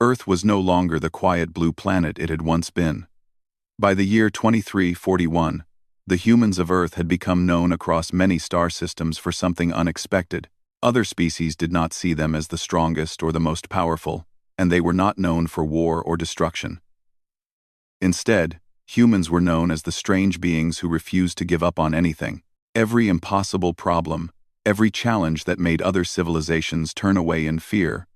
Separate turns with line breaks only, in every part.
Earth was no longer the quiet blue planet it had once been. By the year 2341, the humans of Earth had become known across many star systems for something unexpected. Other species did not see them as the strongest or the most powerful, and they were not known for war or destruction. Instead, humans were known as the strange beings who refused to give up on anything. Every impossible problem, every challenge that made other civilizations turn away in fear,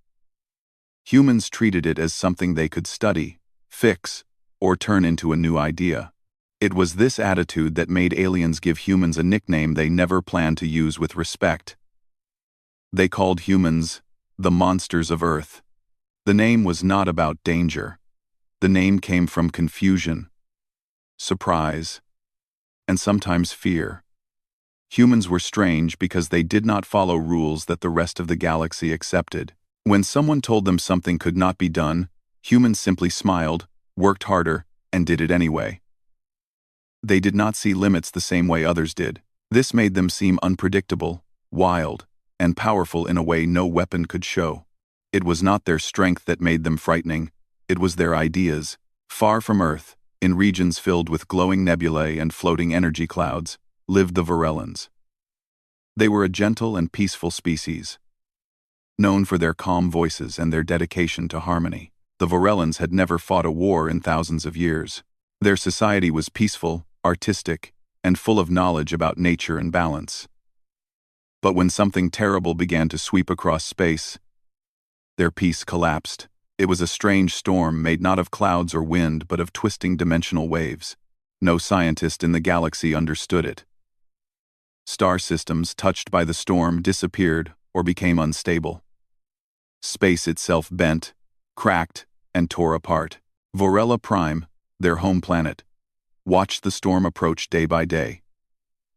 humans treated it as something they could study, fix, or turn into a new idea. It was this attitude that made aliens give humans a nickname they never planned to use with respect. They called humans the monsters of Earth. The name was not about danger. The name came from confusion, surprise, and sometimes fear. Humans were strange because they did not follow rules that the rest of the galaxy accepted. When someone told them something could not be done, humans simply smiled, worked harder, and did it anyway. They did not see limits the same way others did. This made them seem unpredictable, wild, and powerful in a way no weapon could show. It was not their strength that made them frightening, it was their ideas. Far from Earth, in regions filled with glowing nebulae and floating energy clouds, lived the Varellans. They were a gentle and peaceful species, known for their calm voices and their dedication to harmony. The Varellans had never fought a war in thousands of years. Their society was peaceful, artistic, and full of knowledge about nature and balance. But when something terrible began to sweep across space, their peace collapsed. It was a strange storm made not of clouds or wind but of twisting dimensional waves. No scientist in the galaxy understood it. Star systems touched by the storm disappeared or became unstable. Space itself bent, cracked, and tore apart. Vorella Prime, their home planet, watched the storm approach day by day.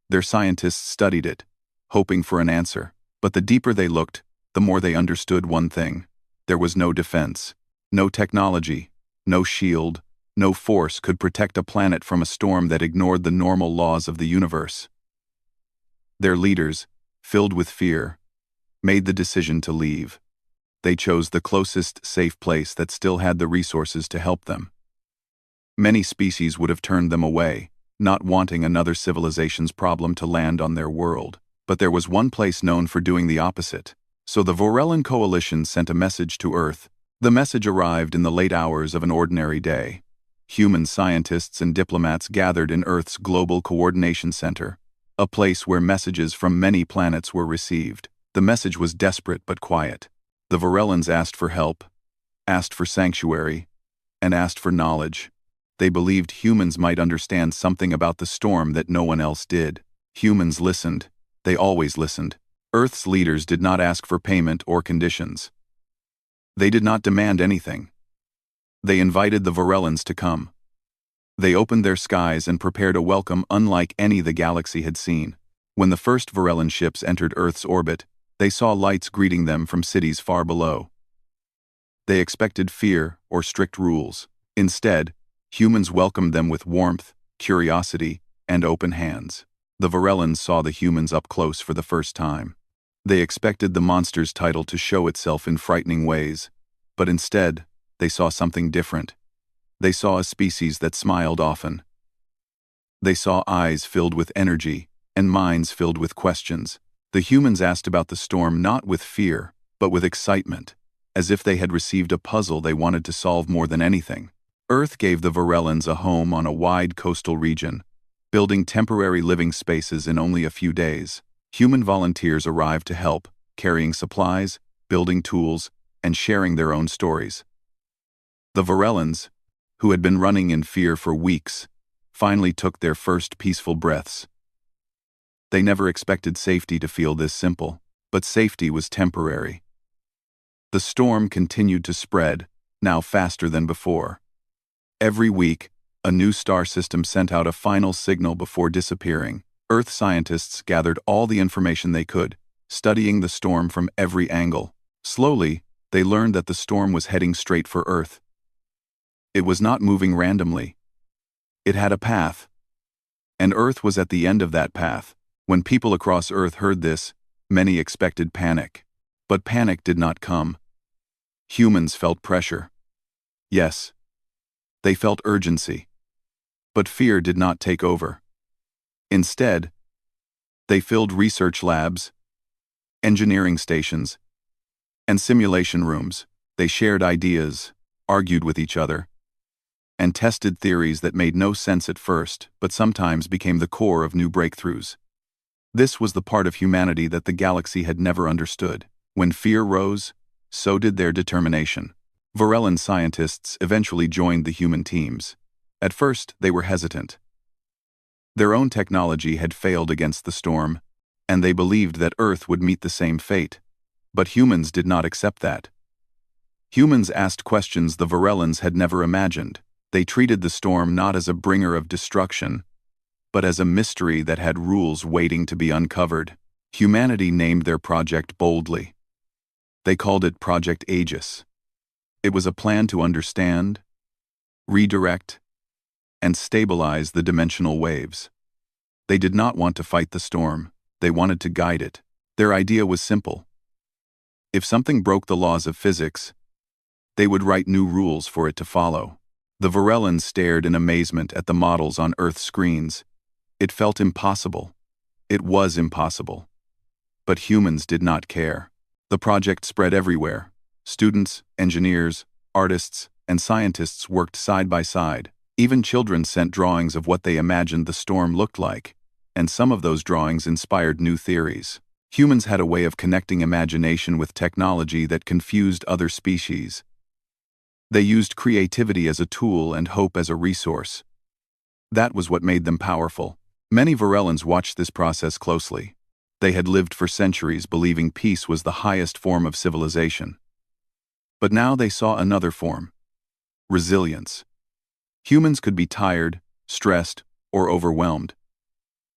Their scientists studied it, hoping for an answer, but the deeper they looked, the more they understood one thing. There was no defense, no technology, no shield, no force could protect a planet from a storm that ignored the normal laws of the universe. Their leaders, filled with fear, made the decision to leave. They chose the closest safe place that still had the resources to help them. Many species would have turned them away, not wanting another civilization's problem to land on their world. But there was one place known for doing the opposite. So the Vorellan Coalition sent a message to Earth. The message arrived in the late hours of an ordinary day. Human scientists and diplomats gathered in Earth's Global Coordination Center, a place where messages from many planets were received. The message was desperate but quiet. The Vorellans asked for help, asked for sanctuary, and asked for knowledge. They believed humans might understand something about the storm that no one else did. Humans listened. They always listened. Earth's leaders did not ask for payment or conditions. They did not demand anything. They invited the Vorellans to come. They opened their skies and prepared a welcome unlike any the galaxy had seen. When the first Vorellan ships entered Earth's orbit, they saw lights greeting them from cities far below. They expected fear or strict rules. Instead, humans welcomed them with warmth, curiosity, and open hands. The Vorellans saw the humans up close for the first time. They expected the monster's title to show itself in frightening ways, but instead, they saw something different. They saw a species that smiled often. They saw eyes filled with energy and minds filled with questions. The humans asked about the storm not with fear, but with excitement, as if they had received a puzzle they wanted to solve more than anything. Earth gave the Vorellans a home on a wide coastal region, building temporary living spaces in only a few days. Human volunteers arrived to help, carrying supplies, building tools, and sharing their own stories. The Vorellans, who had been running in fear for weeks, finally took their first peaceful breaths. They never expected safety to feel this simple, but safety was temporary. The storm continued to spread, now faster than before. Every week, a new star system sent out a final signal before disappearing. Earth scientists gathered all the information they could, studying the storm from every angle. Slowly, they learned that the storm was heading straight for Earth. It was not moving randomly. It had a path. And Earth was at the end of that path. When people across Earth heard this, many expected panic. But panic did not come. Humans felt pressure. Yes, they felt urgency. But fear did not take over. Instead, they filled research labs, engineering stations, and simulation rooms. They shared ideas, argued with each other, and tested theories that made no sense at first, but sometimes became the core of new breakthroughs. This was the part of humanity that the galaxy had never understood. When fear rose, so did their determination. Varellan scientists eventually joined the human teams. At first, they were hesitant. Their own technology had failed against the storm, and they believed that Earth would meet the same fate. But humans did not accept that. Humans asked questions the Varellans had never imagined. They treated the storm not as a bringer of destruction, but as a mystery that had rules waiting to be uncovered. Humanity named their project boldly. They called it Project Aegis. It was a plan to understand, redirect, and stabilize the dimensional waves. They did not want to fight the storm, they wanted to guide it. Their idea was simple. If something broke the laws of physics, they would write new rules for it to follow. The Varellans stared in amazement at the models on Earth screens. It felt impossible. It was impossible. But humans did not care. The project spread everywhere. Students, engineers, artists, and scientists worked side by side. Even children sent drawings of what they imagined the storm looked like, and some of those drawings inspired new theories. Humans had a way of connecting imagination with technology that confused other species. They used creativity as a tool and hope as a resource. That was what made them powerful. Many Varellans watched this process closely. They had lived for centuries believing peace was the highest form of civilization. But now they saw another form: resilience. Humans could be tired, stressed, or overwhelmed.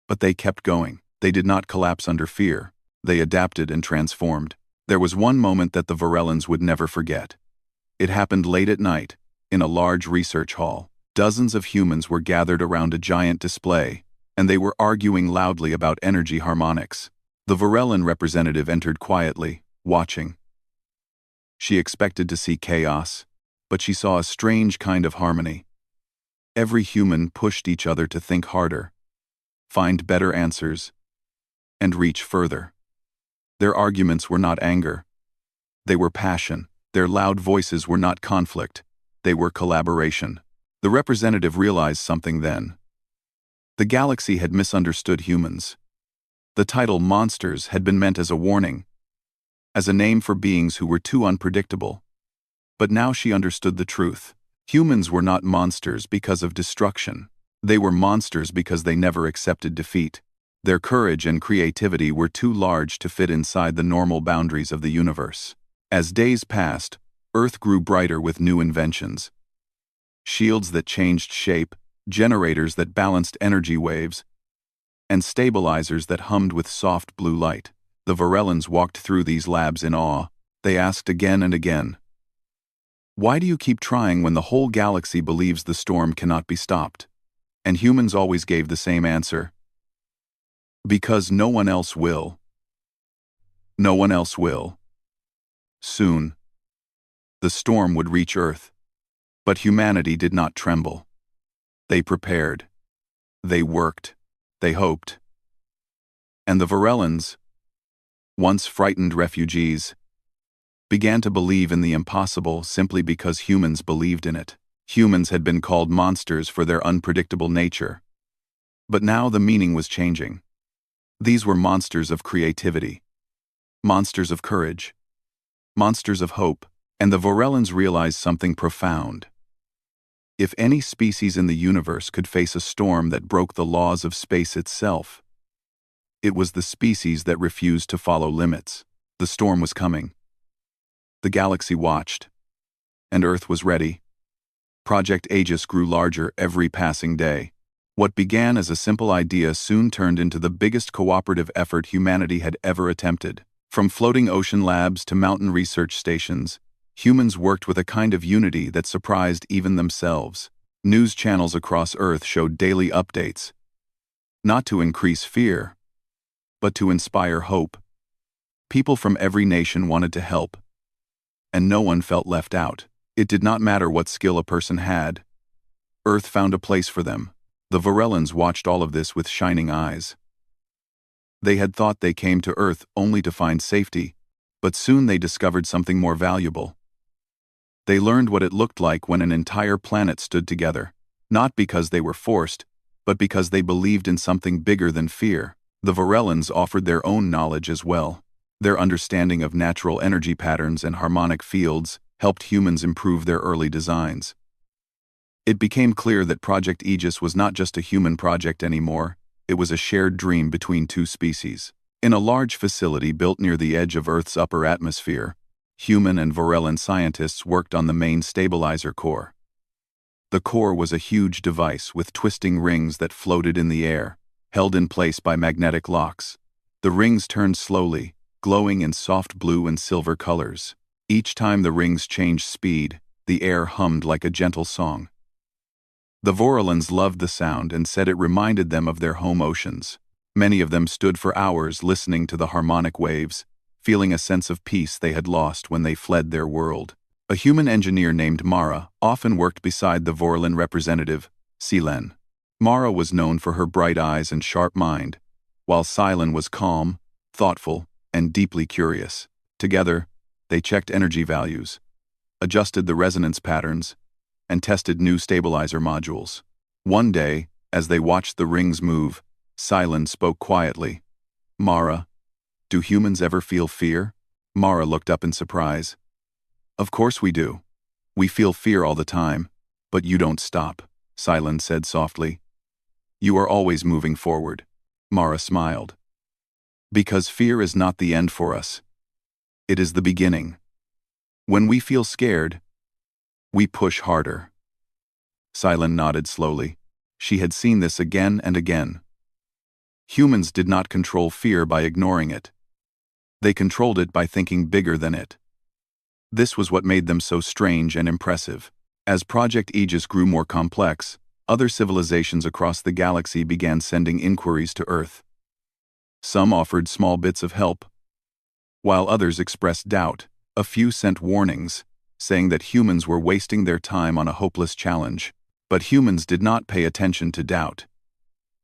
But they kept going. They did not collapse under fear. They adapted and transformed. There was one moment that the Varellans would never forget. It happened late at night, in a large research hall. Dozens of humans were gathered around a giant display, and they were arguing loudly about energy harmonics. The Varellan representative entered quietly, watching. She expected to see chaos, but she saw a strange kind of harmony. Every human pushed each other to think harder, find better answers, and reach further. Their arguments were not anger. They were passion. Their loud voices were not conflict. They were collaboration. The representative realized something then. The galaxy had misunderstood humans. The title monsters had been meant as a warning, as a name for beings who were too unpredictable. But now she understood the truth. Humans were not monsters because of destruction. They were monsters because they never accepted defeat. Their courage and creativity were too large to fit inside the normal boundaries of the universe. As days passed, Earth grew brighter with new inventions. Shields that changed shape, generators that balanced energy waves, and stabilizers that hummed with soft blue light. The Varellans walked through these labs in awe. They asked again and again, "Why do you keep trying when the whole galaxy believes the storm cannot be stopped?" And humans always gave the same answer: "Because no one else will. No one else will." Soon, the storm would reach Earth. But humanity did not tremble. They prepared. They worked. They hoped. And the Varellans, once frightened refugees, began to believe in the impossible simply because humans believed in it. Humans had been called monsters for their unpredictable nature. But now the meaning was changing. These were monsters of creativity, monsters of courage, monsters of hope, and the Varellans realized something profound. If any species in the universe could face a storm that broke the laws of space itself, it was the species that refused to follow limits. The storm was coming. The galaxy watched, and Earth was ready. Project Aegis grew larger every passing day. What began as a simple idea soon turned into the biggest cooperative effort humanity had ever attempted. From floating ocean labs to mountain research stations, humans worked with a kind of unity that surprised even themselves. News channels across Earth showed daily updates, not to increase fear, but to inspire hope. People from every nation wanted to help, and no one felt left out. It did not matter what skill a person had. Earth found a place for them. The Varellans watched all of this with shining eyes. They had thought they came to Earth only to find safety, but soon they discovered something more valuable. They learned what it looked like when an entire planet stood together, not because they were forced, but because they believed in something bigger than fear. The Varellans offered their own knowledge as well. Their understanding of natural energy patterns and harmonic fields helped humans improve their early designs. It became clear that Project Aegis was not just a human project anymore, it was a shared dream between two species. In a large facility built near the edge of Earth's upper atmosphere, human and Varellan scientists worked on the main stabilizer core. The core was a huge device with twisting rings that floated in the air, held in place by magnetic locks. The rings turned slowly, glowing in soft blue and silver colors. Each time the rings changed speed, the air hummed like a gentle song. The Varellans loved the sound and said it reminded them of their home oceans. Many of them stood for hours listening to the harmonic waves, feeling a sense of peace they had lost when they fled their world. A human engineer named Mara often worked beside the Varellan representative, Silen. Mara was known for her bright eyes and sharp mind, while Silen was calm, thoughtful, and deeply curious. Together, they checked energy values, adjusted the resonance patterns, and tested new stabilizer modules. One day, as they watched the rings move, Silen spoke quietly. "Mara, do humans ever feel fear?" Mara looked up in surprise. "Of course we do. We feel fear all the time, but you don't stop," Silen said softly. "You are always moving forward." Mara smiled. "Because fear is not the end for us. It is the beginning. When we feel scared, we push harder." Silen nodded slowly. She had seen this again and again. Humans did not control fear by ignoring it. They controlled it by thinking bigger than it. This was what made them so strange and impressive. As Project Aegis grew more complex, other civilizations across the galaxy began sending inquiries to Earth. Some offered small bits of help, while others expressed doubt. A few sent warnings, saying that humans were wasting their time on a hopeless challenge. But humans did not pay attention to doubt.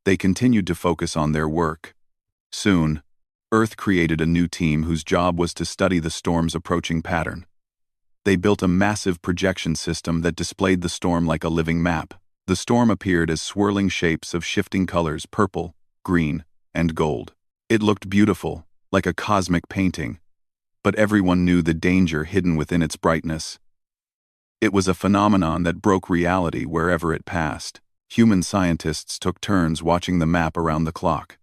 They continued to focus on their work. Soon, Earth created a new team whose job was to study the storm's approaching pattern. They built a massive projection system that displayed the storm like a living map. The storm appeared as swirling shapes of shifting colors: purple, green, and gold. It looked beautiful, like a cosmic painting, but everyone knew the danger hidden within its brightness. It was a phenomenon that broke reality wherever it passed. Human scientists took turns watching the map around the clock.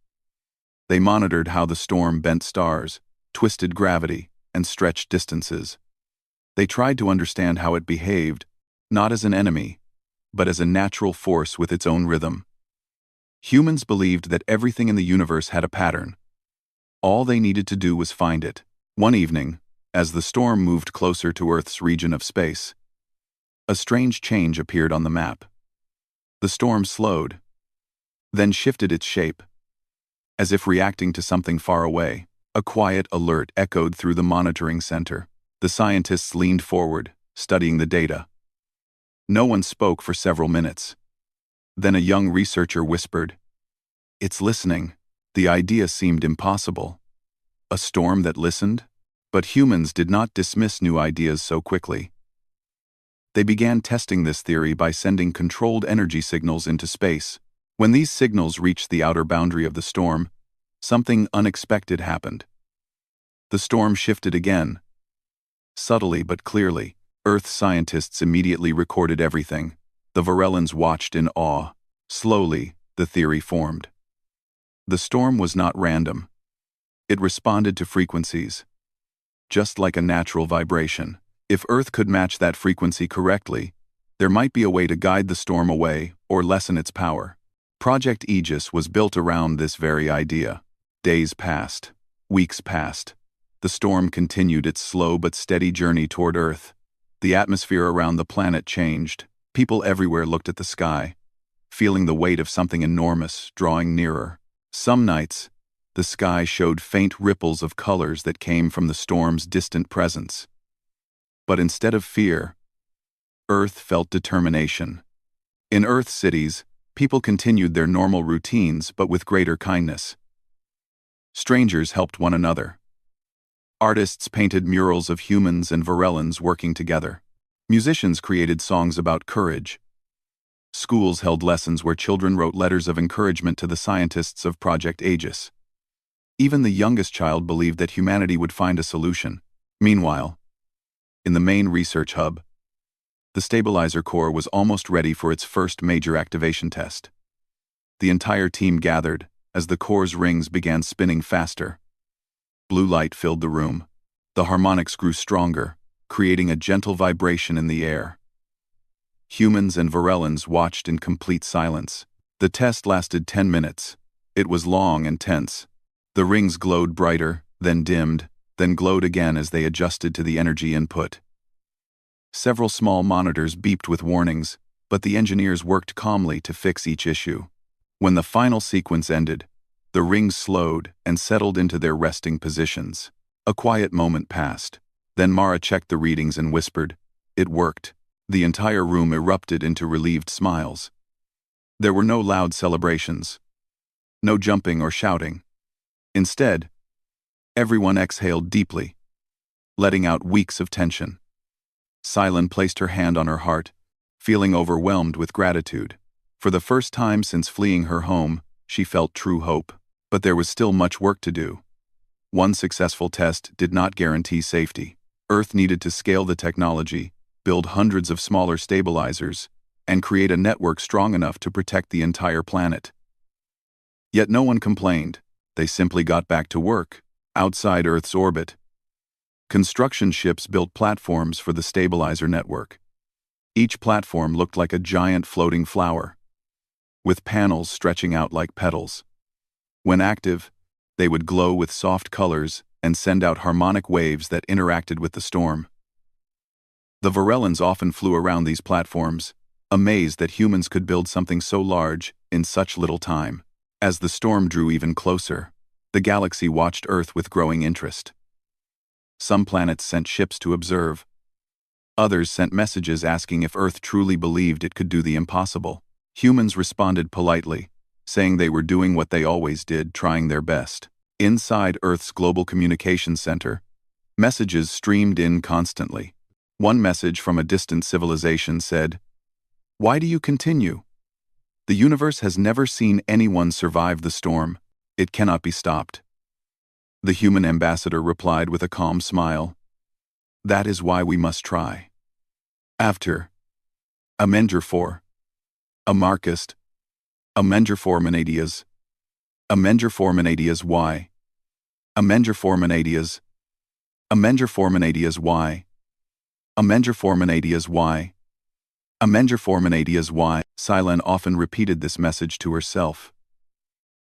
They monitored how the storm bent stars, twisted gravity, and stretched distances. They tried to understand how it behaved, not as an enemy, but as a natural force with its own rhythm. Humans believed that everything in the universe had a pattern. All they needed to do was find it. One evening, as the storm moved closer to Earth's region of space, a strange change appeared on the map. The storm slowed, then shifted its shape, as if reacting to something far away. A quiet alert echoed through the monitoring center. The scientists leaned forward, studying the data. No one spoke for several minutes. Then a young researcher whispered, "It's listening." The idea seemed impossible. A storm that listened? But humans did not dismiss new ideas so quickly. They began testing this theory by sending controlled energy signals into space. When these signals reached the outer boundary of the storm, something unexpected happened. The storm shifted again. Subtly but clearly, Earth scientists immediately recorded everything. The Varellans watched in awe. Slowly, the theory formed. The storm was not random. It responded to frequencies, just like a natural vibration. If Earth could match that frequency correctly, there might be a way to guide the storm away or lessen its power. Project Aegis was built around this very idea. Days passed. Weeks passed. The storm continued its slow but steady journey toward Earth. The atmosphere around the planet changed. People everywhere looked at the sky, feeling the weight of something enormous drawing nearer. Some nights, the sky showed faint ripples of colors that came from the storm's distant presence. But instead of fear, Earth felt determination. In Earth cities, people continued their normal routines but with greater kindness. Strangers helped one another. Artists painted murals of humans and Varellans working together. Musicians created songs about courage. Schools held lessons where children wrote letters of encouragement to the scientists of Project Aegis. Even the youngest child believed that humanity would find a solution. Meanwhile, in the main research hub, the stabilizer core was almost ready for its first major activation test. The entire team gathered as the core's rings began spinning faster. Blue light filled the room. The harmonics grew stronger, creating a gentle vibration in the air. Humans and Varellans watched in complete silence. The test lasted 10 minutes. It was long and tense. The rings glowed brighter, then dimmed, then glowed again as they adjusted to the energy input. Several small monitors beeped with warnings, but the engineers worked calmly to fix each issue. When the final sequence ended, the rings slowed and settled into their resting positions. A quiet moment passed. Then Mara checked the readings and whispered, "It worked." The entire room erupted into relieved smiles. There were no loud celebrations. No jumping or shouting. Instead, everyone exhaled deeply, letting out weeks of tension. Silen placed her hand on her heart, feeling overwhelmed with gratitude. For the first time since fleeing her home, she felt true hope. But there was still much work to do. One successful test did not guarantee safety. Earth needed to scale the technology, build hundreds of smaller stabilizers, and create a network strong enough to protect the entire planet. Yet no one complained. They simply got back to work, outside Earth's orbit. Construction ships built platforms for the stabilizer network. Each platform looked like a giant floating flower, with panels stretching out like petals. When active, they would glow with soft colors and send out harmonic waves that interacted with the storm. The Varellans often flew around these platforms, amazed that humans could build something so large in such little time. As the storm drew even closer, the galaxy watched Earth with growing interest. Some planets sent ships to observe. Others sent messages asking if Earth truly believed it could do the impossible. Humans responded politely, saying they were doing what they always did, trying their best. Inside Earth's global communications center, messages streamed in constantly. One message from a distant civilization said, "Why do you continue? The universe has never seen anyone survive the storm. It cannot be stopped." The human ambassador replied with a calm smile, "That is why we must try." After Amenger a Marxist, Amenger why? Why? Silen often repeated this message to herself.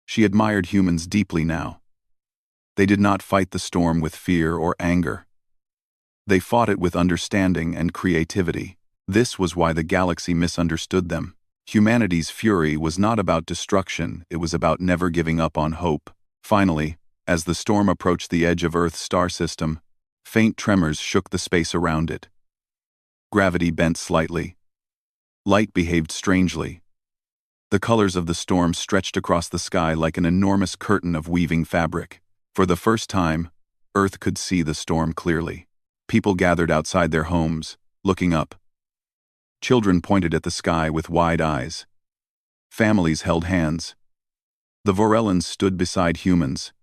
She admired humans deeply now. They did not fight the storm with fear or anger. They fought it with understanding and creativity. This was why the galaxy misunderstood them. Humanity's fury was not about destruction, it was about never giving up on hope. Finally, as the storm approached the edge of Earth's star system, faint tremors shook the space around it. Gravity bent slightly. Light behaved strangely. The colors of the storm stretched across the sky like an enormous curtain of weaving fabric. For the first time, Earth could see the storm clearly. People gathered outside their homes, looking up. Children pointed at the sky with wide eyes. Families held hands. The Varellans stood beside humans,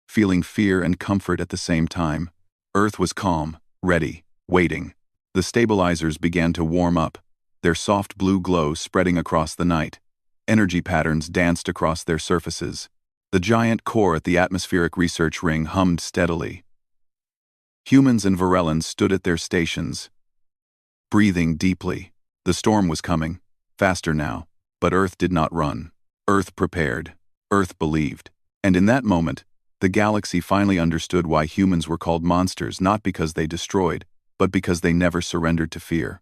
feeling fear and comfort at the same time. Earth was calm, ready, waiting. The stabilizers began to warm up, their soft blue glow spreading across the night. Energy patterns danced across their surfaces. The giant core at the atmospheric research ring hummed steadily. Humans and Varellans stood at their stations, breathing deeply. The storm was coming, faster now, but Earth did not run. Earth prepared. Earth believed. And in that moment, the galaxy finally understood why humans were called monsters, not because they destroyed, but because they never surrendered to fear.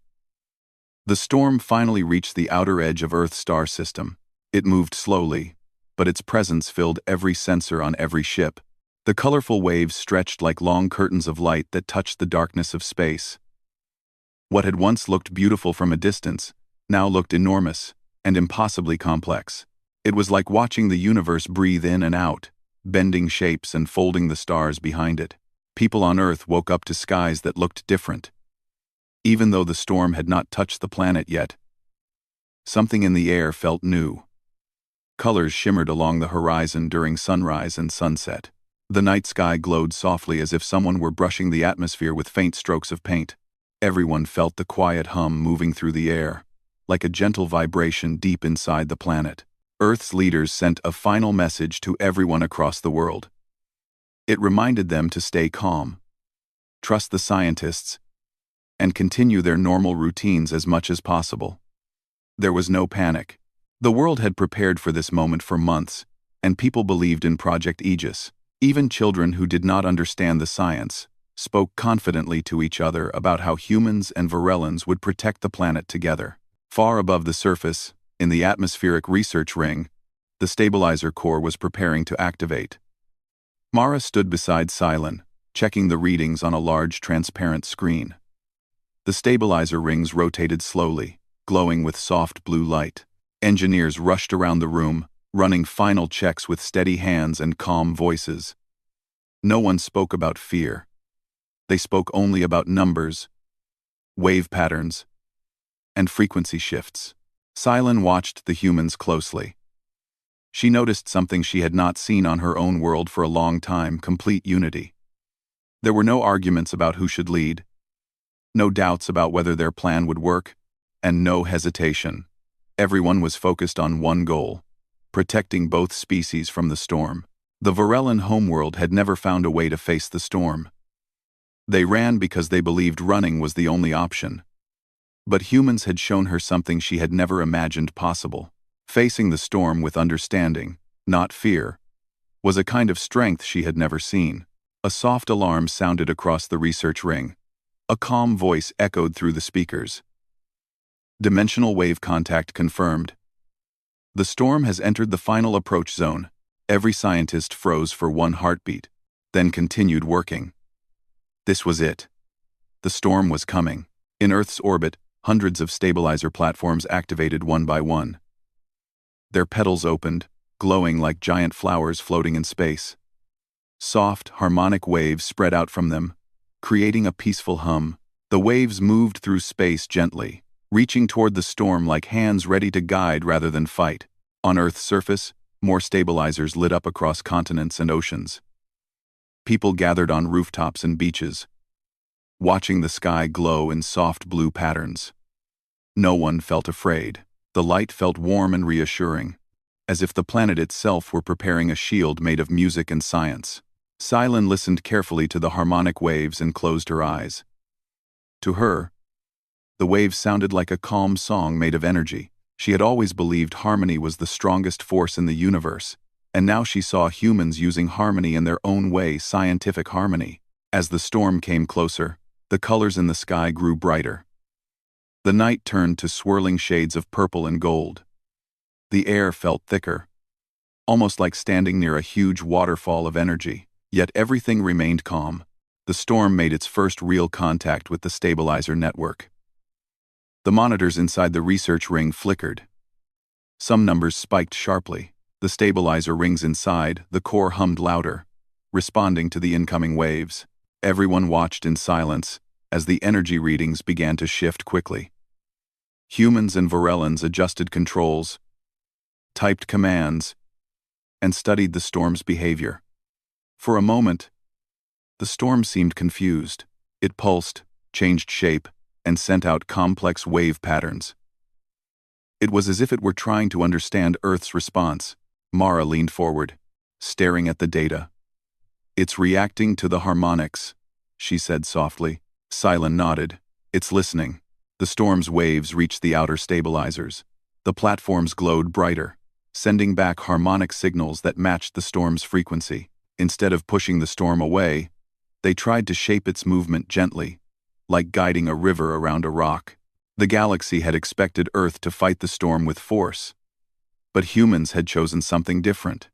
The storm finally reached the outer edge of Earth's star system. It moved slowly, but its presence filled every sensor on every ship. The colorful waves stretched like long curtains of light that touched the darkness of space. What had once looked beautiful from a distance now looked enormous and impossibly complex. It was like watching the universe breathe in and out, bending shapes and folding the stars behind it. People on Earth woke up to skies that looked different. Even though the storm had not touched the planet yet, something in the air felt new. Colors shimmered along the horizon during sunrise and sunset. The night sky glowed softly as if someone were brushing the atmosphere with faint strokes of paint. Everyone felt the quiet hum moving through the air, like a gentle vibration deep inside the planet. Earth's leaders sent a final message to everyone across the world. It reminded them to stay calm, trust the scientists, and continue their normal routines as much as possible. There was no panic. The world had prepared for this moment for months, and people believed in Project Aegis. Even children who did not understand the science spoke confidently to each other about how humans and Varellans would protect the planet together. Far above the surface, in the atmospheric research ring, the stabilizer core was preparing to activate. Mara stood beside Cylon, checking the readings on a large transparent screen. The stabilizer rings rotated slowly, glowing with soft blue light. Engineers rushed around the room, running final checks with steady hands and calm voices. No one spoke about fear. They spoke only about numbers, wave patterns, and frequency shifts. Cylon watched the humans closely. She noticed something she had not seen on her own world for a long time: complete unity. There were no arguments about who should lead, no doubts about whether their plan would work, and no hesitation. Everyone was focused on one goal: protecting both species from the storm. The Varellan homeworld had never found a way to face the storm. They ran because they believed running was the only option. But humans had shown her something she had never imagined possible. Facing the storm with understanding, not fear, was a kind of strength she had never seen. A soft alarm sounded across the research ring. A calm voice echoed through the speakers. Dimensional wave contact confirmed. The storm has entered the final approach zone. Every scientist froze for one heartbeat, then continued working. This was it. The storm was coming. In Earth's orbit, hundreds of stabilizer platforms activated one by one. Their petals opened, glowing like giant flowers floating in space. Soft, harmonic waves spread out from them, creating a peaceful hum. The waves moved through space gently, reaching toward the storm like hands ready to guide rather than fight. On Earth's surface, more stabilizers lit up across continents and oceans. People gathered on rooftops and beaches, watching the sky glow in soft blue patterns. No one felt afraid. The light felt warm and reassuring, as if the planet itself were preparing a shield made of music and science. Cylon listened carefully to the harmonic waves and closed her eyes. To her, the waves sounded like a calm song made of energy. She had always believed harmony was the strongest force in the universe, and now she saw humans using harmony in their own way, scientific harmony. As the storm came closer, the colors in the sky grew brighter. The night turned to swirling shades of purple and gold. The air felt thicker, almost like standing near a huge waterfall of energy. Yet everything remained calm. The storm made its first real contact with the stabilizer network. The monitors inside the research ring flickered. Some numbers spiked sharply. The stabilizer rings inside, the core hummed louder, responding to the incoming waves. Everyone watched in silence as the energy readings began to shift quickly. Humans and Varellans adjusted controls, typed commands, and studied the storm's behavior. For a moment, the storm seemed confused. It pulsed, changed shape, and sent out complex wave patterns. It was as if it were trying to understand Earth's response. Mara leaned forward, staring at the data. "It's reacting to the harmonics," she said softly. Cylon nodded. "It's listening." The storm's waves reached the outer stabilizers. The platforms glowed brighter, sending back harmonic signals that matched the storm's frequency. Instead of pushing the storm away, they tried to shape its movement gently, like guiding a river around a rock. The galaxy had expected Earth to fight the storm with force, but humans had chosen something different.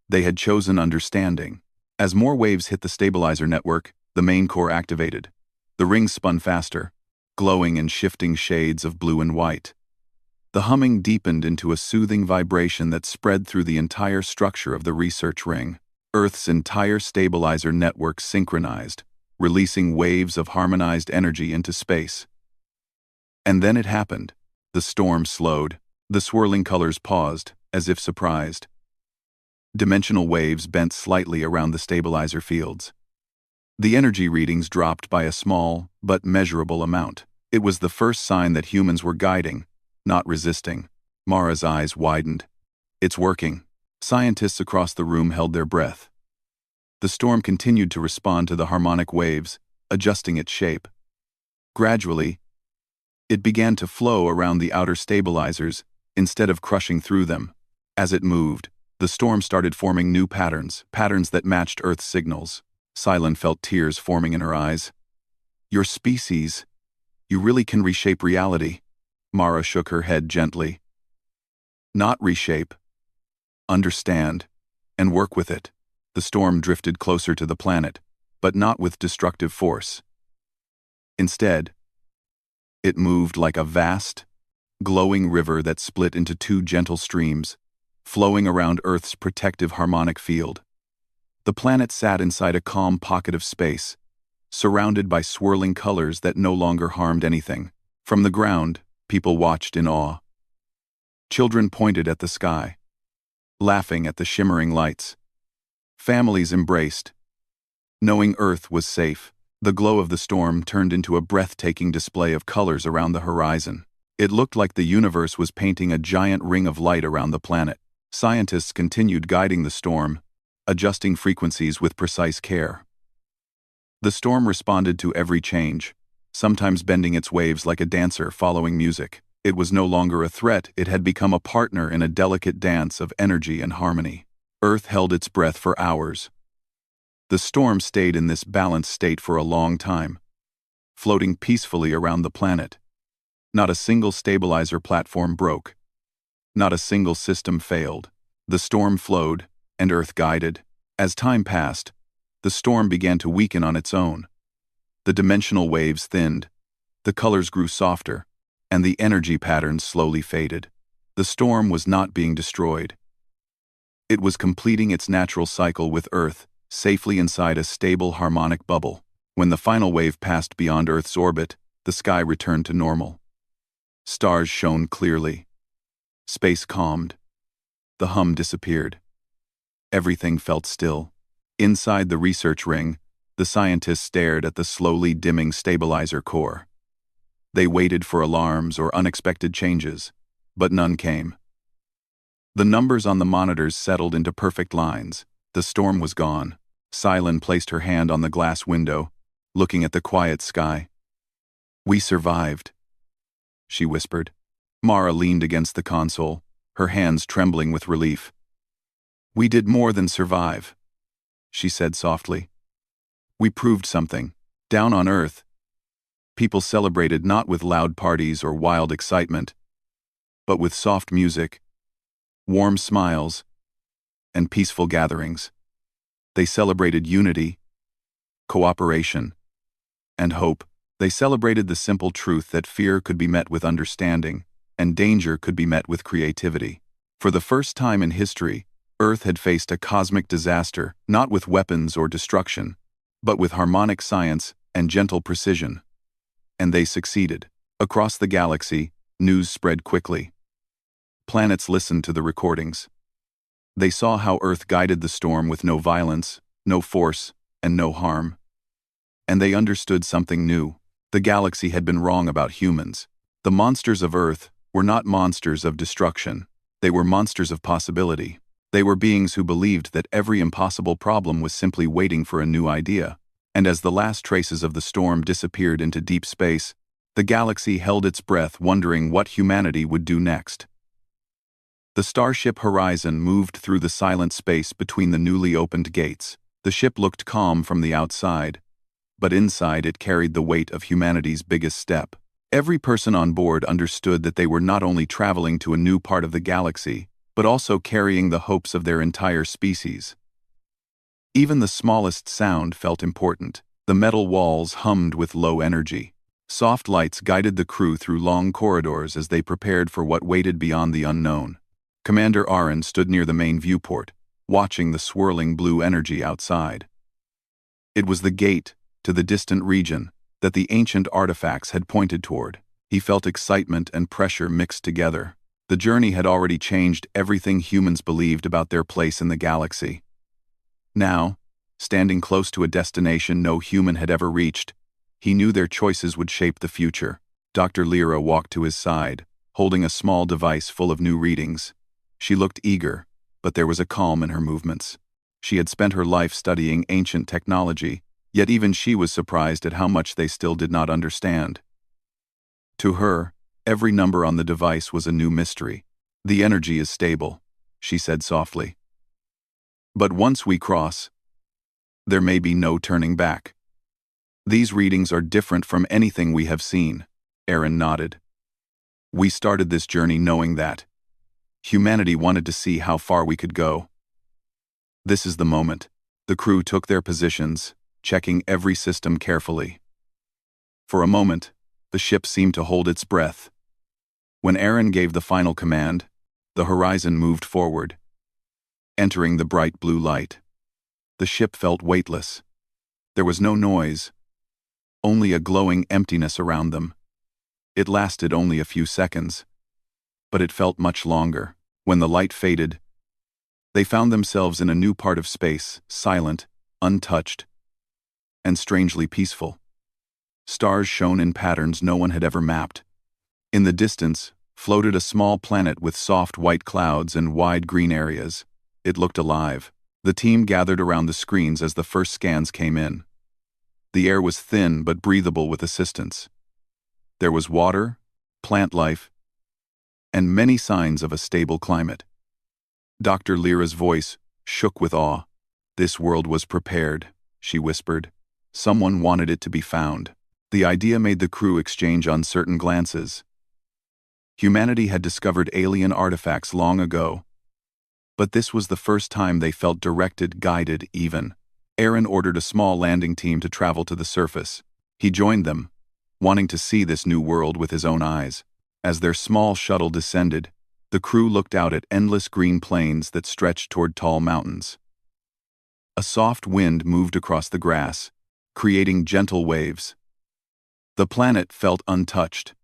They had chosen understanding. As more waves hit the stabilizer network, the main core activated. The rings spun faster, glowing in shifting shades of blue and white. The humming deepened into a soothing vibration that spread through the entire structure of the research ring. Earth's entire stabilizer network synchronized, releasing waves of harmonized energy into space. And then it happened. The storm slowed. The swirling colors paused, as if surprised. Dimensional waves bent slightly around the stabilizer fields. The energy readings dropped by a small, but measurable amount. It was the first sign that humans were guiding, not resisting. Mara's eyes widened. It's working. Scientists across the room held their breath. The storm continued to respond to the harmonic waves, adjusting its shape. Gradually, it began to flow around the outer stabilizers instead of crushing through them. As it moved, the storm started forming new patterns that matched Earth's signals. Silent felt tears forming in her eyes. Your species, you really can reshape reality. Mara shook her head gently. Not reshape. Understand, and work with it. The storm drifted closer to the planet, but not with destructive force. Instead, it moved like a vast, glowing river that split into two gentle streams, flowing around Earth's protective harmonic field. The planet sat inside a calm pocket of space, surrounded by swirling colors that no longer harmed anything. From the ground, people watched in awe. Children pointed at the sky, laughing at the shimmering lights. Families embraced. Knowing Earth was safe, the glow of the storm turned into a breathtaking display of colors around the horizon. It looked like the universe was painting a giant ring of light around the planet. Scientists continued guiding the storm, adjusting frequencies with precise care. The storm responded to every change, sometimes bending its waves like a dancer following music. It was no longer a threat, it had become a partner in a delicate dance of energy and harmony. Earth held its breath for hours. The storm stayed in this balanced state for a long time, floating peacefully around the planet. Not a single stabilizer platform broke. Not a single system failed. The storm flowed, and Earth guided. As time passed, the storm began to weaken on its own. The dimensional waves thinned, the colors grew softer, and the energy patterns slowly faded. The storm was not being destroyed. It was completing its natural cycle with Earth, safely inside a stable harmonic bubble. When the final wave passed beyond Earth's orbit, the sky returned to normal. Stars shone clearly. Space calmed. The hum disappeared. Everything felt still. Inside the research ring, the scientists stared at the slowly dimming stabilizer core. They waited for alarms or unexpected changes, but none came. The numbers on the monitors settled into perfect lines. The storm was gone. Silent placed her hand on the glass window, looking at the quiet sky. We survived, she whispered. Mara leaned against the console, her hands trembling with relief. We did more than survive, she said softly. We proved something. Down on Earth, people celebrated not with loud parties or wild excitement, but with soft music, warm smiles, and peaceful gatherings. They celebrated unity, cooperation, and hope. They celebrated the simple truth that fear could be met with understanding, and danger could be met with creativity. For the first time in history, Earth had faced a cosmic disaster, not with weapons or destruction, but with harmonic science and gentle precision. And they succeeded. Across the galaxy, news spread quickly. Planets listened to the recordings. They saw how Earth guided the storm with no violence, no force, and no harm. And they understood something new. The galaxy had been wrong about humans. The monsters of Earth were not monsters of destruction. They were monsters of possibility. They were beings who believed that every impossible problem was simply waiting for a new idea. And as the last traces of the storm disappeared into deep space, the galaxy held its breath, wondering what humanity would do next. The starship Horizon moved through the silent space between the newly opened gates. The ship looked calm from the outside, but inside it carried the weight of humanity's biggest step. Every person on board understood that they were not only traveling to a new part of the galaxy, but also carrying the hopes of their entire species. Even the smallest sound felt important. The metal walls hummed with low energy. Soft lights guided the crew through long corridors as they prepared for what waited beyond the unknown. Commander Aaron stood near the main viewport, watching the swirling blue energy outside. It was the gate to the distant region that the ancient artifacts had pointed toward. He felt excitement and pressure mixed together. The journey had already changed everything humans believed about their place in the galaxy. Now, standing close to a destination no human had ever reached, he knew their choices would shape the future. Dr. Lyra walked to his side, holding a small device full of new readings. She looked eager, but there was a calm in her movements. She had spent her life studying ancient technology, yet even she was surprised at how much they still did not understand. To her, every number on the device was a new mystery. "The energy is stable," she said softly. "But once we cross, there may be no turning back." "These readings are different from anything we have seen," Aaron nodded. "We started this journey knowing that humanity wanted to see how far we could go. This is the moment." The crew took their positions, checking every system carefully. For a moment, the ship seemed to hold its breath. When Aaron gave the final command, the horizon moved forward, entering the bright blue light. The ship felt weightless. There was no noise, only a glowing emptiness around them. It lasted only a few seconds, but it felt much longer. When the light faded, they found themselves in a new part of space, silent, untouched, and strangely peaceful. Stars shone in patterns no one had ever mapped. In the distance, floated a small planet with soft white clouds and wide green areas. It looked alive. The team gathered around the screens as the first scans came in. The air was thin but breathable with assistance. There was water, plant life, and many signs of a stable climate. Dr. Lyra's voice shook with awe. "This world was prepared," she whispered. "Someone wanted it to be found." The idea made the crew exchange uncertain glances. Humanity had discovered alien artifacts long ago, but this was the first time they felt directed, guided even. Aaron ordered a small landing team to travel to the surface. He joined them, wanting to see this new world with his own eyes. As their small shuttle descended, the crew looked out at endless green plains that stretched toward tall mountains. A soft wind moved across the grass, creating gentle waves. The planet felt untouched,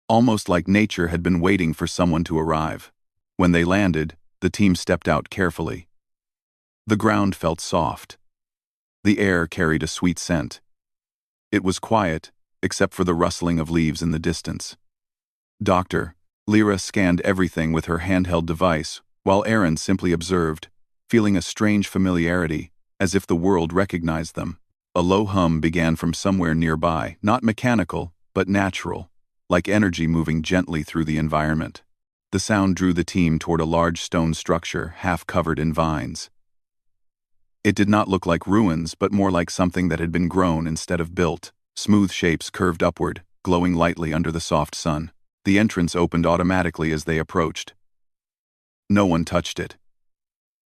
almost like nature had been waiting for someone to arrive. When they landed, the team stepped out carefully. The ground felt soft. The air carried a sweet scent. It was quiet, except for the rustling of leaves in the distance. Dr. Lyra scanned everything with her handheld device, while Aaron simply observed, feeling a strange familiarity, as if the world recognized them. A low hum began from somewhere nearby, not mechanical, but natural, like energy moving gently through the environment. The sound drew the team toward a large stone structure, half covered in vines. It did not look like ruins, but more like something that had been grown instead of built. Smooth shapes curved upward, glowing lightly under the soft sun. The entrance opened automatically as they approached. No one touched it.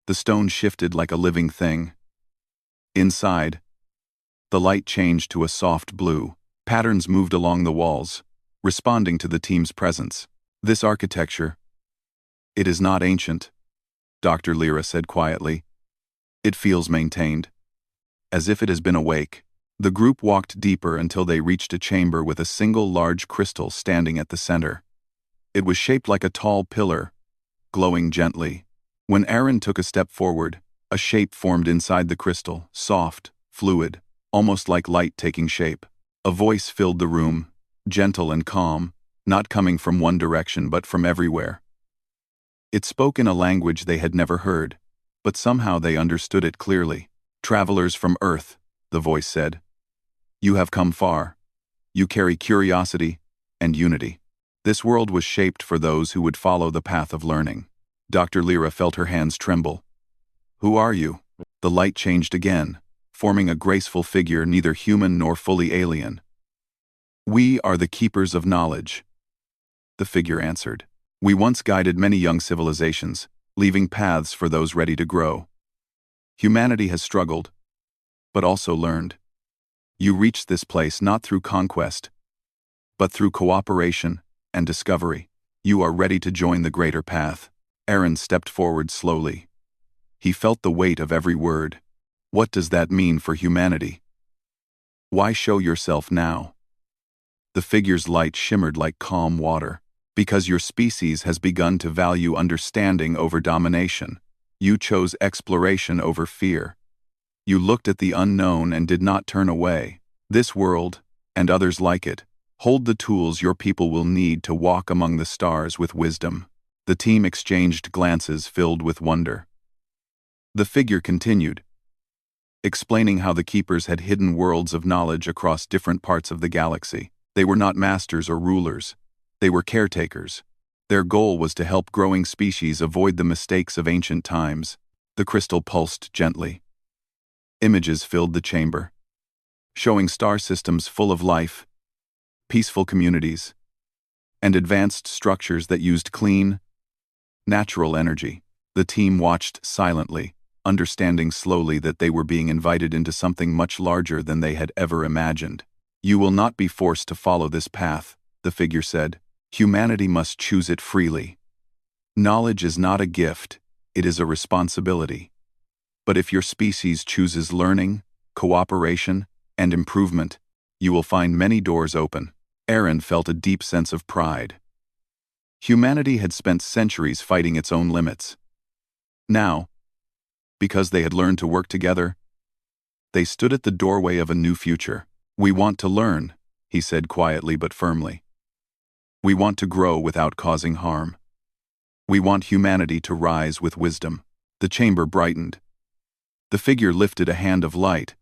The stone shifted like a living thing. Inside, the light changed to a soft blue. Patterns moved along the walls, responding to the team's presence. "This architecture, it is not ancient," Dr. Lyra said quietly. "It feels maintained, as if it has been awake." The group walked deeper until they reached a chamber with a single large crystal standing at the center. It was shaped like a tall pillar, glowing gently. When Aaron took a step forward, a shape formed inside the crystal, soft, fluid, almost like light taking shape. A voice filled the room, gentle and calm, not coming from one direction but from everywhere. It spoke in a language they had never heard, but somehow they understood it clearly. "Travelers from Earth," the voice said. "You have come far. You carry curiosity and unity. This world was shaped for those who would follow the path of learning." Dr. Lyra felt her hands tremble. "Who are you?" The light changed again, forming a graceful figure neither human nor fully alien. "We are the keepers of knowledge," the figure answered. "We once guided many young civilizations, leaving paths for those ready to grow. Humanity has struggled, but also learned. You reached this place not through conquest, but through cooperation and discovery, you are ready to join the greater path. Aaron stepped forward slowly. He felt the weight of every word. What does that mean for humanity? Why show yourself now? The figure's light shimmered like calm water. Because your species has begun to value understanding over domination. You chose exploration over fear. You looked at the unknown and did not turn away. This world, and others like it, hold the tools your people will need to walk among the stars with wisdom. The team exchanged glances filled with wonder. The figure continued, explaining how the keepers had hidden worlds of knowledge across different parts of the galaxy. They were not masters or rulers. They were caretakers. Their goal was to help growing species avoid the mistakes of ancient times. The crystal pulsed gently. Images filled the chamber, showing star systems full of life, peaceful communities, and advanced structures that used clean, natural energy. The team watched silently, understanding slowly that they were being invited into something much larger than they had ever imagined. You will not be forced to follow this path, the figure said. Humanity must choose it freely. Knowledge is not a gift, it is a responsibility. But if your species chooses learning, cooperation, and improvement, you will find many doors open. Aaron felt a deep sense of pride. Humanity had spent centuries fighting its own limits. Now, because they had learned to work together, they stood at the doorway of a new future. We want to learn, he said quietly but firmly. We want to grow without causing harm. We want humanity to rise with wisdom. The chamber brightened. The figure lifted a hand of light,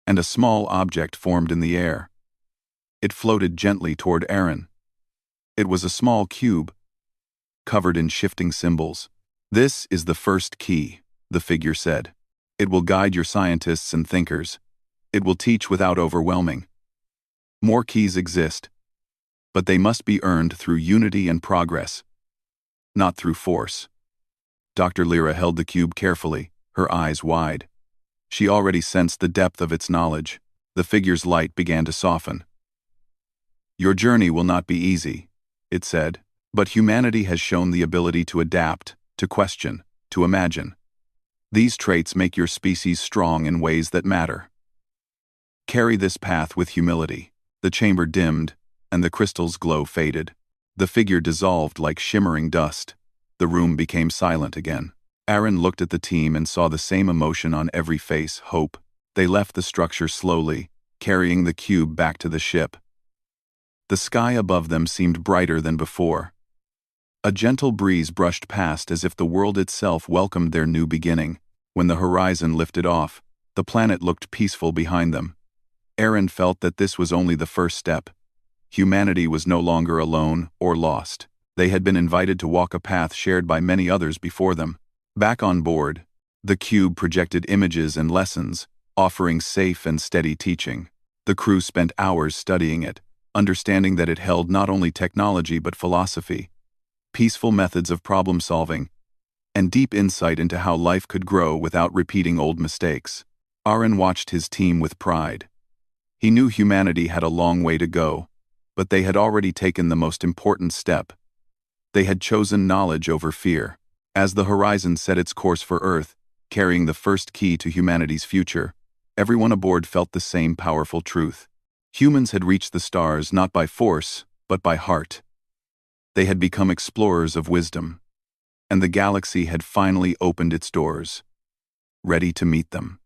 and a small object formed in the air. It floated gently toward Aaron. It was a small cube, covered in shifting symbols. This is the first key, the figure said. It will guide your scientists and thinkers. It will teach without overwhelming. More keys exist, but they must be earned through unity and progress, not through force. Dr. Lyra held the cube carefully, her eyes wide. She already sensed the depth of its knowledge. The figure's light began to soften. Your journey will not be easy, it said, but humanity has shown the ability to adapt, to question, to imagine. These traits make your species strong in ways that matter. Carry this path with humility. The chamber dimmed, and the crystal's glow faded. The figure dissolved like shimmering dust. The room became silent again. Aaron looked at the team and saw the same emotion on every face, hope. They left the structure slowly, carrying the cube back to the ship. The sky above them seemed brighter than before. A gentle breeze brushed past as if the world itself welcomed their new beginning. When the horizon lifted off, the planet looked peaceful behind them. Aaron felt that this was only the first step. Humanity was no longer alone or lost. They had been invited to walk a path shared by many others before them. Back on board, the cube projected images and lessons, offering safe and steady teaching. The crew spent hours studying it, understanding that it held not only technology but philosophy, peaceful methods of problem-solving, and deep insight into how life could grow without repeating old mistakes. Aaron watched his team with pride. He knew humanity had a long way to go, but they had already taken the most important step. They had chosen knowledge over fear. As the horizon set its course for Earth, carrying the first key to humanity's future, everyone aboard felt the same powerful truth. Humans had reached the stars not by force, but by heart. They had become explorers of wisdom, and the galaxy had finally opened its doors, ready to meet them.